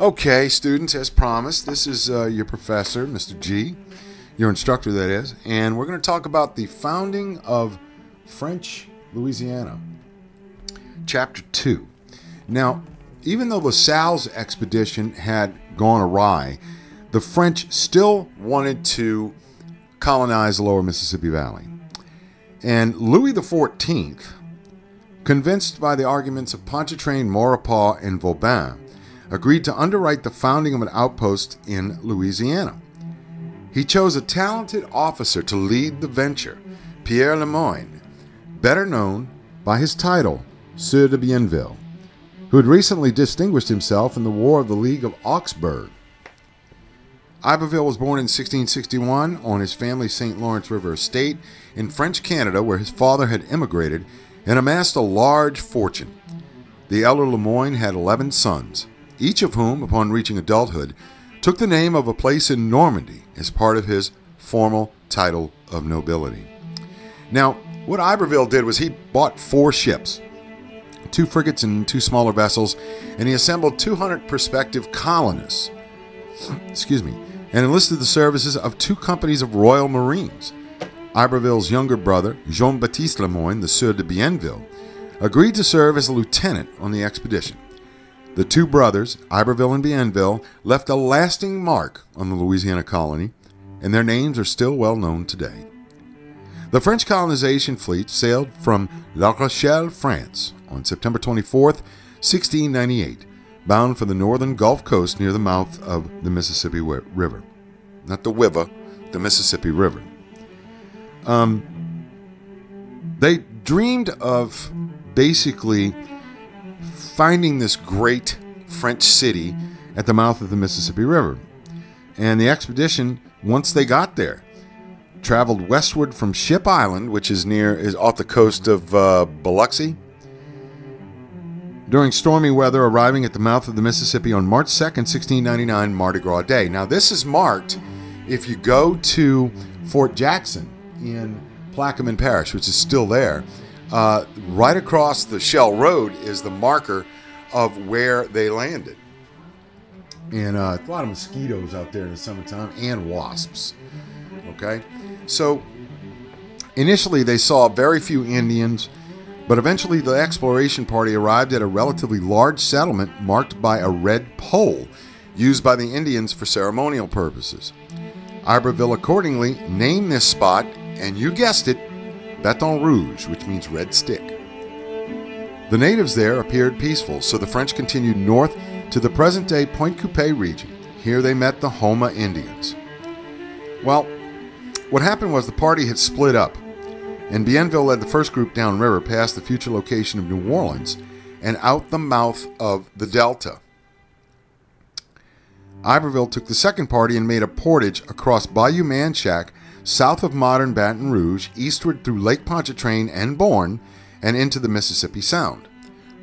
Okay, students, as promised, this is your professor, Mr. G, your instructor, that is, and we're going to talk about the founding of French Louisiana, Chapter 2. Now, even though LaSalle's expedition had gone awry, the French still wanted to colonize the lower Mississippi Valley. And Louis XIV, convinced by the arguments of Pontchartrain, Maurepas, and Vauban, agreed to underwrite the founding of an outpost in Louisiana. He chose a talented officer to lead the venture, Pierre Le Moyne, better known by his title, Sieur de Bienville, who had recently distinguished himself in the War of the League of Augsburg. Iberville was born in 1661 on his family's St. Lawrence River estate in French Canada, where his father had immigrated and amassed a large fortune. The elder Le Moyne had 11 sons, each of whom, upon reaching adulthood, took the name of a place in Normandy as part of his formal title of nobility. Now, what Iberville did was he bought 4 ships, 2 frigates and 2 smaller vessels, and he assembled 200 prospective colonists, and enlisted the services of 2 companies of Royal Marines. Iberville's younger brother, Jean-Baptiste Le Moyne, the Sieur de Bienville, agreed to serve as a lieutenant on the expedition. The 2 brothers, Iberville and Bienville, left a lasting mark on the Louisiana colony, and their names are still well known today. The French colonization fleet sailed from La Rochelle, France, on September 24th, 1698, bound for the northern Gulf Coast near the mouth of the Mississippi River. Not the river, the Mississippi River. They dreamed of basically finding this great French city at the mouth of the Mississippi River. And the expedition, once they got there, traveled westward from Ship Island, which is off the coast of Biloxi, during stormy weather, arriving at the mouth of the Mississippi on March 2nd, 1699, Mardi Gras Day. Now, this is marked if you go to Fort Jackson in Plaquemine Parish, which is still there. Right across the Shell Road is the marker of where they landed. And a lot of mosquitoes out there in the summertime and wasps. Okay? So, initially they saw very few Indians, but eventually the exploration party arrived at a relatively large settlement marked by a red pole used by the Indians for ceremonial purposes. Iberville accordingly named this spot, and you guessed it, Baton Rouge, which means red stick. The natives there appeared peaceful, so the French continued north to the present-day Pointe Coupee region. Here they met the Houma Indians. Well, what happened was the party had split up, and Bienville led the first group downriver past the future location of New Orleans and out the mouth of the Delta. Iberville took the second party and made a portage across Bayou Manchac, south of modern Baton Rouge, eastward through Lake Pontchartrain and Bourne, and into the Mississippi Sound.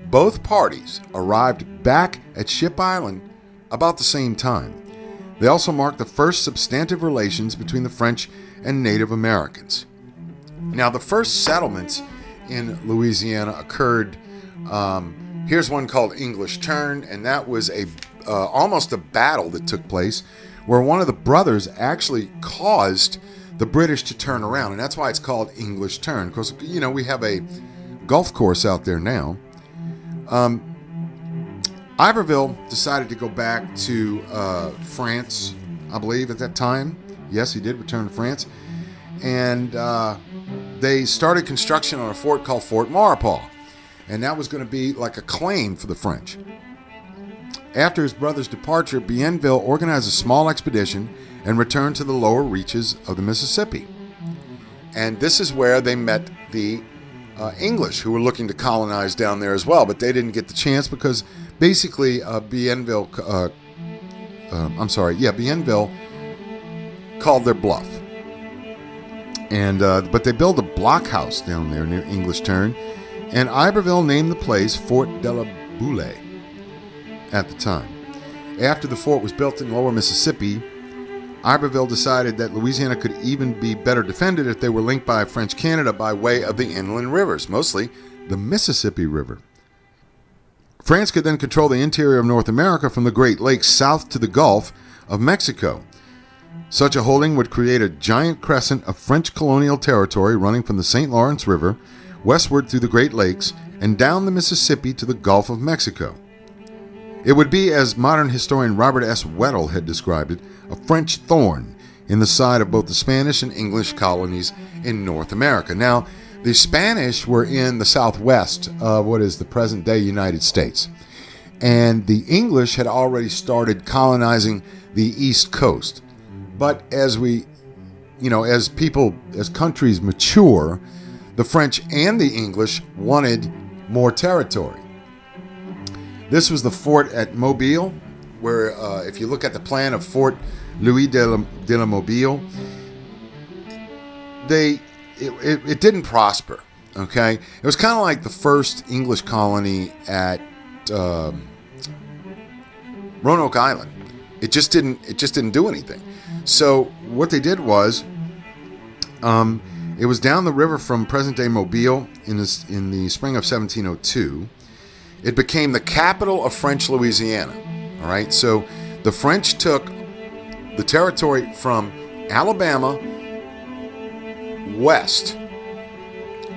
Both parties arrived back at Ship Island about the same time. They also marked the first substantive relations between the French and Native Americans. Now, the first settlements in Louisiana occurred, here's one called English Turn, and that was almost a battle that took place where one of the brothers actually caused the British to turn around, and that's why it's called English Turn. Of course, we have a golf course out there now. Iberville decided to go back to France, I believe, at that time. Yes, he did return to France. And they started construction on a fort called Fort Maurepas. And that was going to be like a claim for the French. After his brother's departure, Bienville organized a small expedition and returned to the lower reaches of the Mississippi. And this is where they met the English, who were looking to colonize down there as well, but they didn't get the chance because basically Bienville called their bluff. And but they built a blockhouse down there near English Turn, and Iberville named the place Fort de la Boule at the time. After the fort was built in lower Mississippi, Iberville decided that Louisiana could even be better defended if they were linked by French Canada by way of the inland rivers, mostly the Mississippi River. France could then control the interior of North America from the Great Lakes south to the Gulf of Mexico. Such a holding would create a giant crescent of French colonial territory running from the St. Lawrence River westward through the Great Lakes and down the Mississippi to the Gulf of Mexico. It would be, as modern historian Robert S. Weddell had described it, a French thorn in the side of both the Spanish and English colonies in North America. Now, the Spanish were in the southwest of what is the present-day United States, and the English had already started colonizing the East Coast. But as countries mature, the French and the English wanted more territory. This was the fort at Mobile, where if you look at the plan of Fort Louis de la Mobile, it didn't prosper. Okay, it was kind of like the first English colony at Roanoke Island. It just didn't do anything. So what they did was, it was down the river from present-day Mobile in the spring of 1702. It became the capital of French Louisiana. All right, so the French took the territory from Alabama west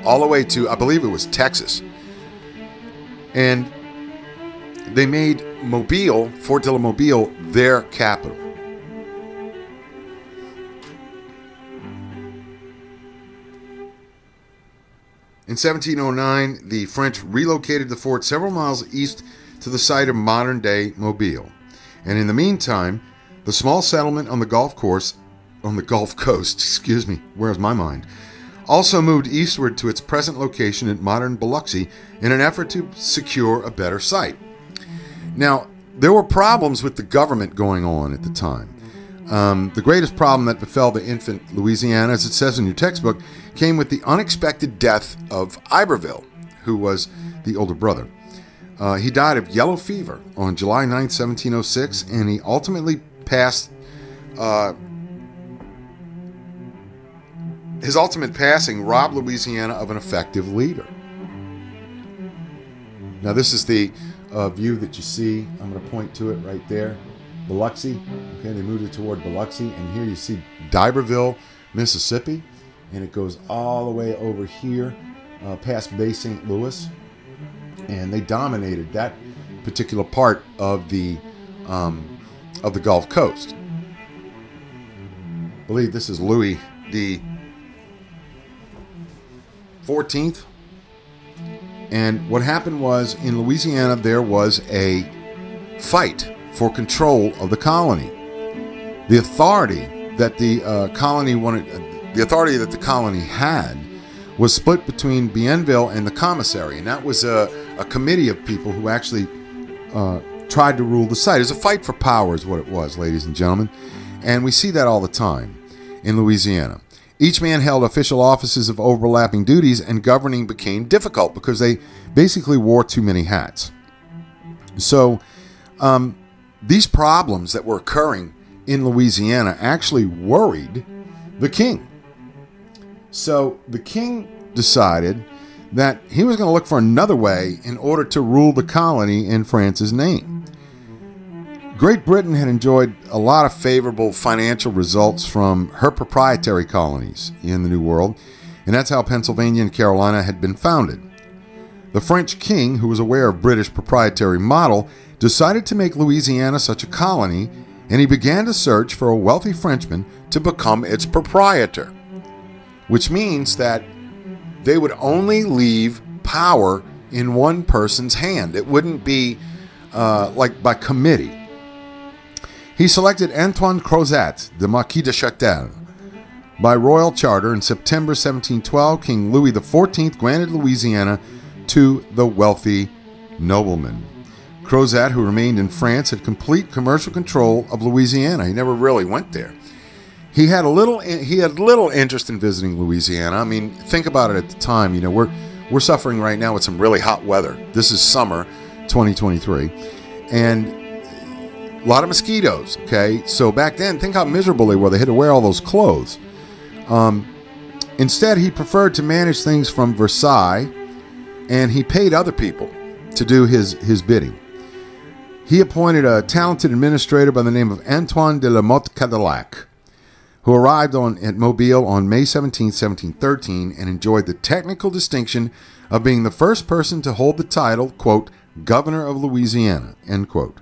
all the way to, I believe it was Texas, and they made Mobile, Fort de la Mobile, their capital. In 1709, the French relocated the fort several miles east to the site of modern-day Mobile. And in the meantime, the small settlement on the Gulf Coast, where's my mind, also moved eastward to its present location at modern Biloxi in an effort to secure a better site. Now, there were problems with the government going on at the time. The greatest problem that befell the infant Louisiana, as it says in your textbook, came with the unexpected death of Iberville, who was the older brother. He died of yellow fever on July 9, 1706, and he ultimately passed. His ultimate passing robbed Louisiana of an effective leader. Now, this is the view that you see. I'm going to point to it right there. Biloxi. Okay, they moved it toward Biloxi, and here you see D'Iberville, Mississippi, and it goes all the way over here past Bay St. Louis, and they dominated that particular part of the Gulf Coast. I believe this is Louis the 14th, and what happened was in Louisiana there was a fight for control of the colony. The authority that the colony had was split between Bienville and the commissary, and that was a committee of people who actually tried to rule the site. It was a fight for power is what it was, ladies and gentlemen, and we see that all the time in Louisiana. Each man held official offices of overlapping duties, and governing became difficult because they basically wore too many hats. So, these problems that were occurring in Louisiana actually worried the king. So the king decided that he was going to look for another way in order to rule the colony in France's name. Great Britain had enjoyed a lot of favorable financial results from her proprietary colonies in the New World, and that's how Pennsylvania and Carolina had been founded. The French king, who was aware of British proprietary model, decided to make Louisiana such a colony, and he began to search for a wealthy Frenchman to become its proprietor, which means that they would only leave power in one person's hand. It wouldn't be like by committee. He selected Antoine Crozat, the Marquis de Châtel. By royal charter in September 1712, King Louis XIV granted Louisiana to the wealthy nobleman. Crozat, who remained in France, had complete commercial control of Louisiana. He never really went there. He had little interest in visiting Louisiana. I mean, think about it at the time. You know, we're suffering right now with some really hot weather. This is summer 2023, and a lot of mosquitoes. Okay, so back then, think how miserable they were. They had to wear all those clothes. Instead, he preferred to manage things from Versailles, and he paid other people to do his bidding. He appointed a talented administrator by the name of Antoine de la Motte Cadillac, who arrived at Mobile on May 17, 1713, and enjoyed the technical distinction of being the first person to hold the title, quote, Governor of Louisiana, end quote,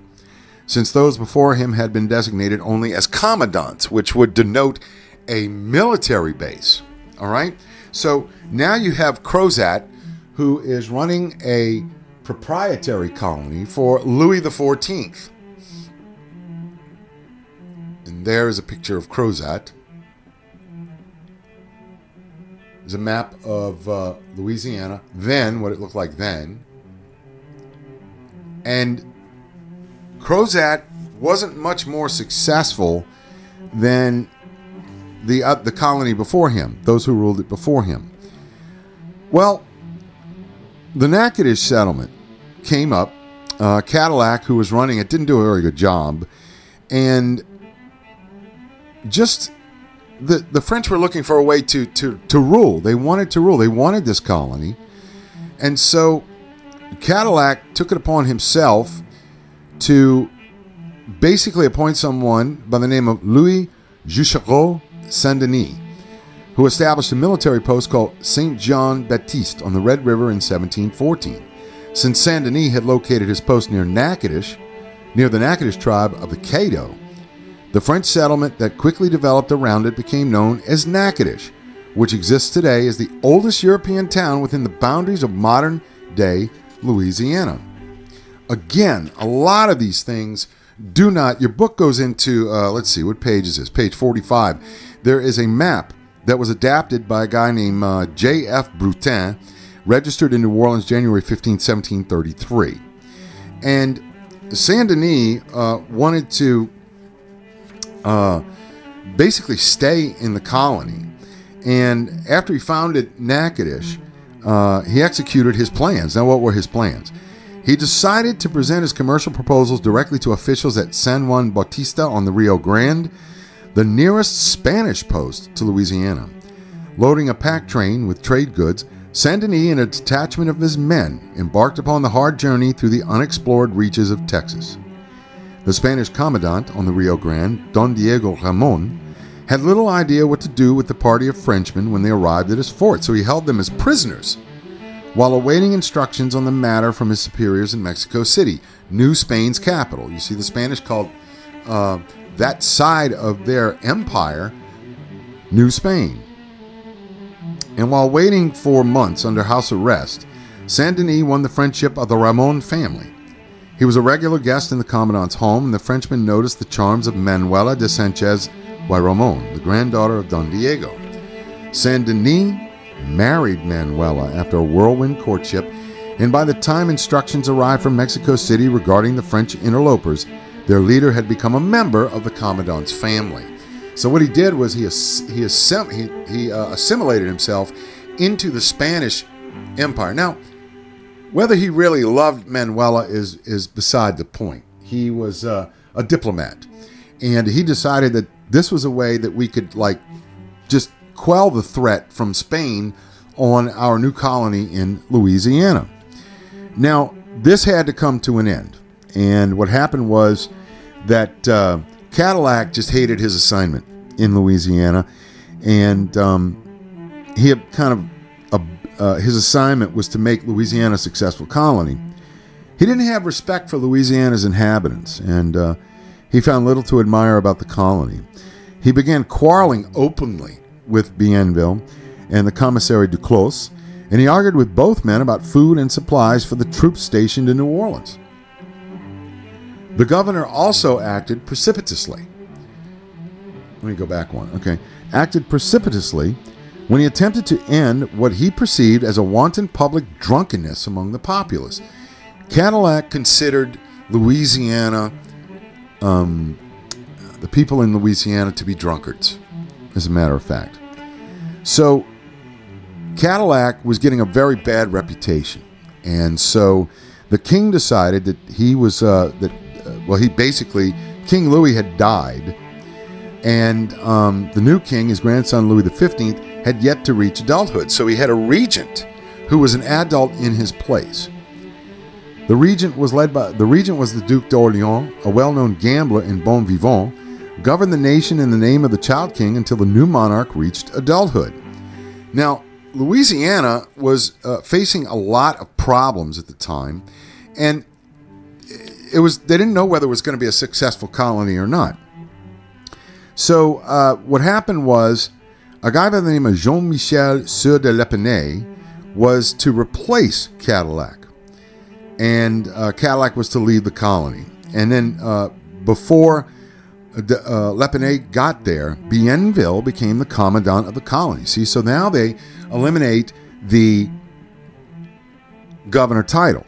since those before him had been designated only as commandants, which would denote a military base. All right? So now you have Crozat, who is running a proprietary colony for Louis XIV. And there is a picture of Crozat. There's a map of Louisiana, then, what it looked like then. And Crozat wasn't much more successful than the colony before him, those who ruled it before him. Well, the Natchitoches settlement came up. Cadillac, who was running it, didn't do a very good job. And just the French were looking for a way to rule. They wanted to rule. They wanted this colony. And so Cadillac took it upon himself to basically appoint someone by the name of Louis Juchereau Saint-Denis, who established a military post called Saint Jean Baptiste on the Red River in 1714. Since Saint-Denis had located his post near Natchitoches, near the Natchitoches tribe of the Caddo, the French settlement that quickly developed around it became known as Natchitoches, which exists today as the oldest European town within the boundaries of modern-day Louisiana. Again, a lot of these things do not... Your book goes into, let's see, what page is this? Page 45. There is a map that was adapted by a guy named J.F. Brutin, registered in New Orleans January 15, 1733. And Saint-Denis wanted to basically stay in the colony. And after he founded Natchitoches, he executed his plans. Now, what were his plans? He decided to present his commercial proposals directly to officials at San Juan Bautista on the Rio Grande, the nearest Spanish post to Louisiana. Loading a pack train with trade goods, Saint-Denis and a detachment of his men embarked upon the hard journey through the unexplored reaches of Texas. The Spanish commandant on the Rio Grande, Don Diego Ramon, had little idea what to do with the party of Frenchmen when they arrived at his fort, so he held them as prisoners while awaiting instructions on the matter from his superiors in Mexico City, New Spain's capital. You see, the Spanish called that side of their empire New Spain. And while waiting for months under house arrest, Saint-Denis won the friendship of the Ramon family. He was a regular guest in the commandant's home, and the Frenchman noticed the charms of Manuela de Sanchez y Ramon, the granddaughter of Don Diego. Saint-Denis married Manuela after a whirlwind courtship, and by the time instructions arrived from Mexico City regarding the French interlopers, their leader had become a member of the commandant's family. So what he did was he assimilated himself into the Spanish Empire. Now, whether he really loved Manuela is beside the point. He was a diplomat, and he decided that this was a way that we could just quell the threat from Spain on our new colony in Louisiana. Now, this had to come to an end, and what happened was that Cadillac just hated his assignment in Louisiana, and he had his assignment was to make Louisiana a successful colony. He didn't have respect for Louisiana's inhabitants, and he found little to admire about the colony. He began quarreling openly with Bienville and the commissary Duclos, and he argued with both men about food and supplies for the troops stationed in New Orleans. The governor also acted precipitously. Let me go back one. Okay. Acted precipitously when he attempted to end what he perceived as a wanton public drunkenness among the populace. Cadillac considered Louisiana, the people in Louisiana, to be drunkards, as a matter of fact. So Cadillac was getting a very bad reputation, and so the king decided that he was King Louis had died, and the new king, his grandson Louis XV, had yet to reach adulthood. So he had a regent who was an adult in his place. The regent was the Duc d'Orléans, a well-known gambler and bon vivant, governed the nation in the name of the child king until the new monarch reached adulthood. Now, Louisiana was facing a lot of problems at the time, and they didn't know whether it was going to be a successful colony or not. So what happened was a guy by the name of Jean-Michel Sieur de L'Épinay was to replace Cadillac, and Cadillac was to leave the colony. And then before L'Épinay got there, Bienville became the commandant of the colony. See, so now they eliminate the governor title.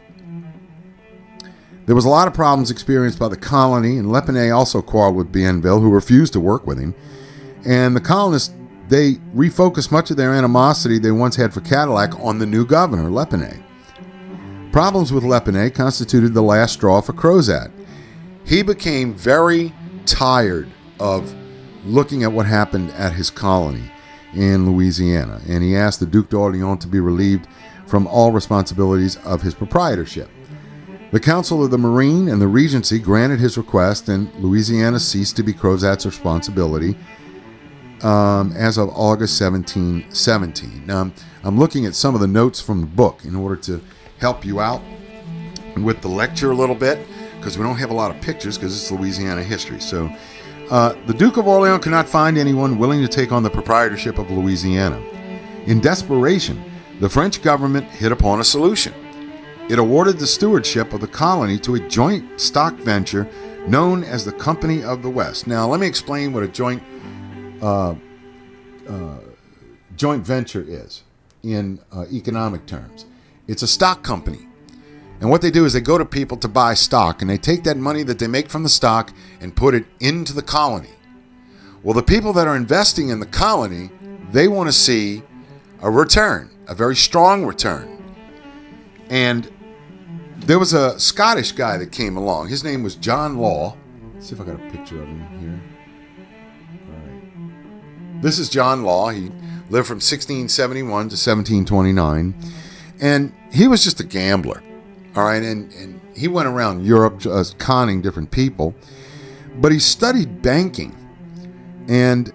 There was a lot of problems experienced by the colony, and L'Épinay also quarreled with Bienville, who refused to work with him. And the colonists, they refocused much of their animosity they once had for Cadillac on the new governor, L'Épinay. Problems with L'Épinay constituted the last straw for Crozat. He became very tired of looking at what happened at his colony in Louisiana, and he asked the Duc d'Orléans to be relieved from all responsibilities of his proprietorship. The Council of the Marine and the Regency granted his request, and Louisiana ceased to be Crozat's responsibility as of August 1717. Now, I'm looking at some of the notes from the book in order to help you out with the lecture a little bit, because we don't have a lot of pictures because it's Louisiana history. So the Duke of Orleans could not find anyone willing to take on the proprietorship of Louisiana. In desperation, the French government hit upon a solution. It awarded the stewardship of the colony to a joint stock venture known as the Company of the West. Now, let me explain what a joint venture is in economic terms. It's a stock company. And what they do is they go to people to buy stock, and they take that money that they make from the stock and put it into the colony. Well, the people that are investing in the colony, they want to see a return, a very strong return. And there was a Scottish guy that came along. His name was John Law. Let's see if I got a picture of him here. All right. This is John Law. He lived from 1671 to 1729. And he was just a gambler. All right. And he went around Europe conning different people. But he studied banking. And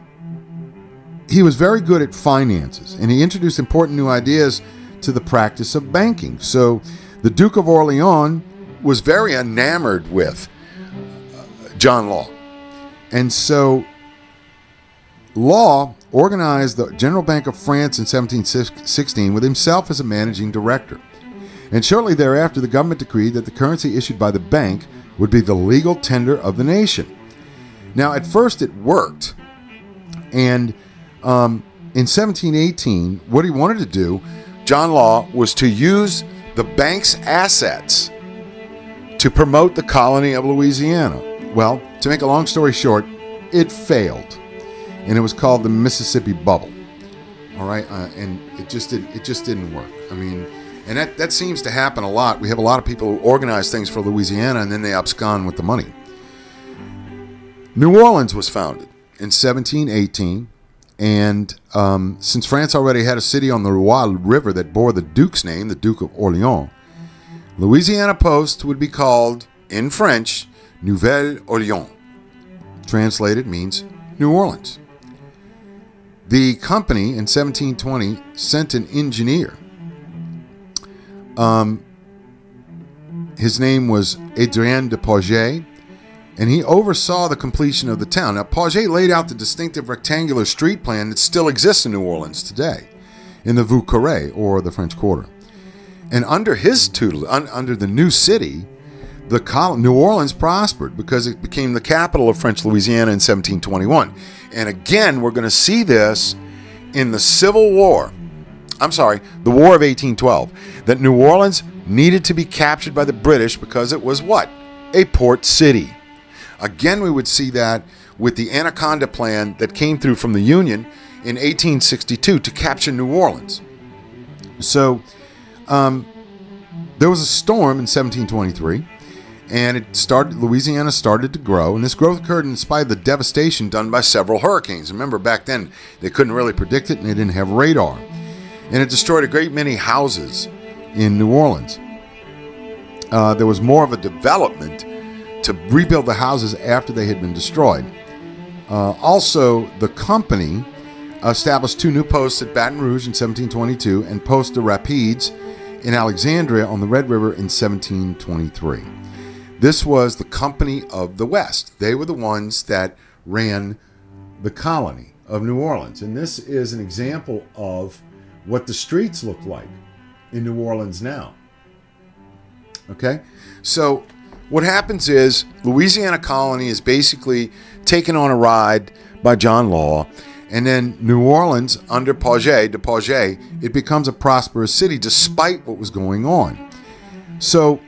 he was very good at finances. And he introduced important new ideas to the practice of banking. So the Duke of Orleans was very enamored with John Law. And so Law organized the General Bank of France in 1716 with himself as a managing director. And shortly thereafter, the government decreed that the currency issued by the bank would be the legal tender of the nation. Now, at first it worked. And in 1718, what he wanted to do, John Law, was to use the bank's assets to promote the colony of Louisiana. Well, to make a long story short, it failed, and it was called the Mississippi Bubble. All right, and it just didn't work. I mean, and that seems to happen a lot. We have a lot of people who organize things for Louisiana, and then they abscond with the money. New Orleans was founded in 1718. And since France already had a city on the Loire River that bore the Duke's name, the Duke of Orleans, Louisiana Post would be called, in French, Nouvelle Orléans. Translated means New Orleans. The company in 1720 sent an engineer. His name was Adrien de Pauget, and he oversaw the completion of the town. Now, Pauget laid out the distinctive rectangular street plan that still exists in New Orleans today, in the Vieux Carré, or the French Quarter. And under his tutelage, under the new city, New Orleans prospered because it became the capital of French Louisiana in 1721. And again, we're going to see this in the Civil War. The War of 1812, that New Orleans needed to be captured by the British because it was what? A port city. Again, we would see that with the Anaconda Plan that came through from the Union in 1862 to capture New Orleans. So there was a storm in 1723, and Louisiana started to grow, and this growth occurred in spite of the devastation done by several hurricanes. Remember, back then, they couldn't really predict it, and they didn't have radar. And it destroyed a great many houses in New Orleans. there was more of a development to rebuild the houses after they had been destroyed. Also, the company established 2 new posts at Baton Rouge in 1722 and Poste de Rapides in Alexandria on the Red River in 1723. This was the Company of the West. They were the ones that ran the colony of New Orleans. And this is an example of what the streets look like in New Orleans now. Okay? So what happens is Louisiana Colony is basically taken on a ride by John Law, and then New Orleans under Pauget, it becomes a prosperous city despite what was going on. So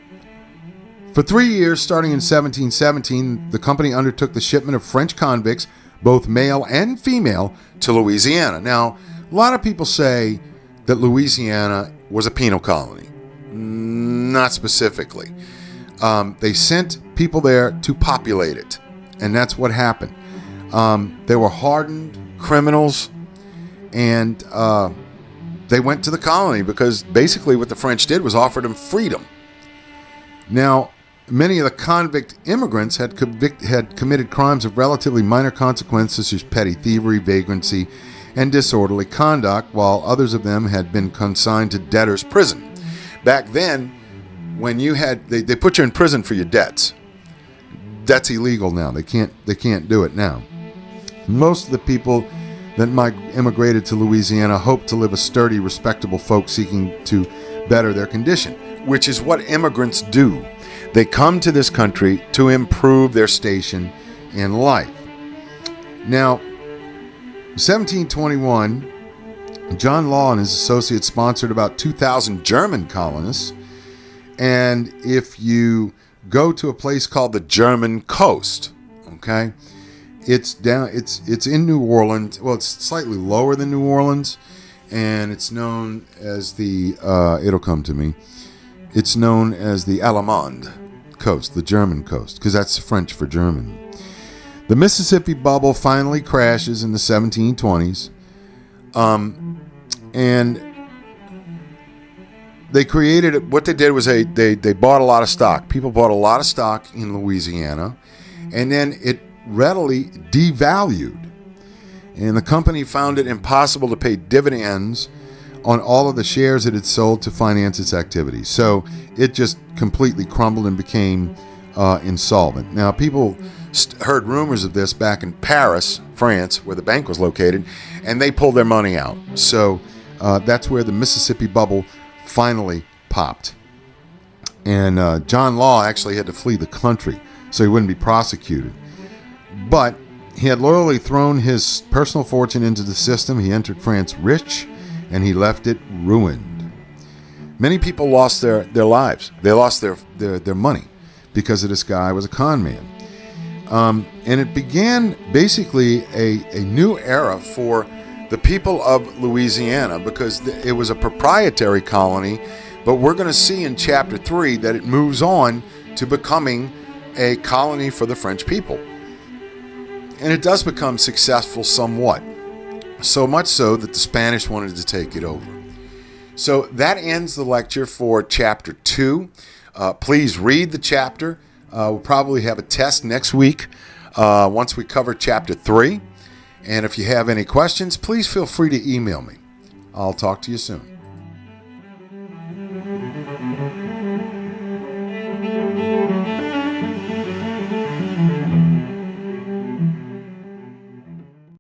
for 3 years, starting in 1717, the company undertook the shipment of French convicts, both male and female, to Louisiana. Now, a lot of people say that Louisiana was a penal colony. Not specifically. They sent people there to populate it, and that's what happened. They were hardened criminals, and they went to the colony because basically what the French did was offer them freedom. Now, many of the convict immigrants had committed crimes of relatively minor consequence, such as petty thievery, vagrancy, and disorderly conduct, while others of them had been consigned to debtor's prison. Back then, when you had they put you in prison for your debts. That's illegal now. They can't do it now. Most of the people that immigrated to Louisiana hoped to live a sturdy, respectable folk seeking to better their condition, which is what immigrants do. They come to this country to improve their station in life. Now, 1721, John Law and his associates sponsored about 2,000 German colonists. And if you go to a place called the German Coast, okay, it's in New Orleans. Well, it's slightly lower than New Orleans, and it's known as the it'll come to me. It's known as the Allemande Coast, the German coast, because that's French for German. The Mississippi bubble finally crashes in the 1720s, and they created, what they did was they bought a lot of stock. People bought a lot of stock in Louisiana, and then it readily devalued. And the company found it impossible to pay dividends on all of the shares it had sold to finance its activities. So it just completely crumbled and became insolvent. Now, people heard rumors of this back in Paris, France, where the bank was located, and they pulled their money out. So that's where the Mississippi bubble finally popped. And John Law actually had to flee the country so he wouldn't be prosecuted. But he had loyally thrown his personal fortune into the system. He entered France rich, and he left it ruined. Many people lost their lives. They lost their money because of this guy was a con man. And it began basically a new era for the people of Louisiana because it was a proprietary colony. But we're going to see in Chapter 3 that it moves on to becoming a colony for the French people. And it does become successful somewhat. So much so that the Spanish wanted to take it over. So that ends the lecture for Chapter 2. Please read the chapter. We'll probably have a test next week once we cover Chapter 3. And if you have any questions, please feel free to email me. I'll talk to you soon.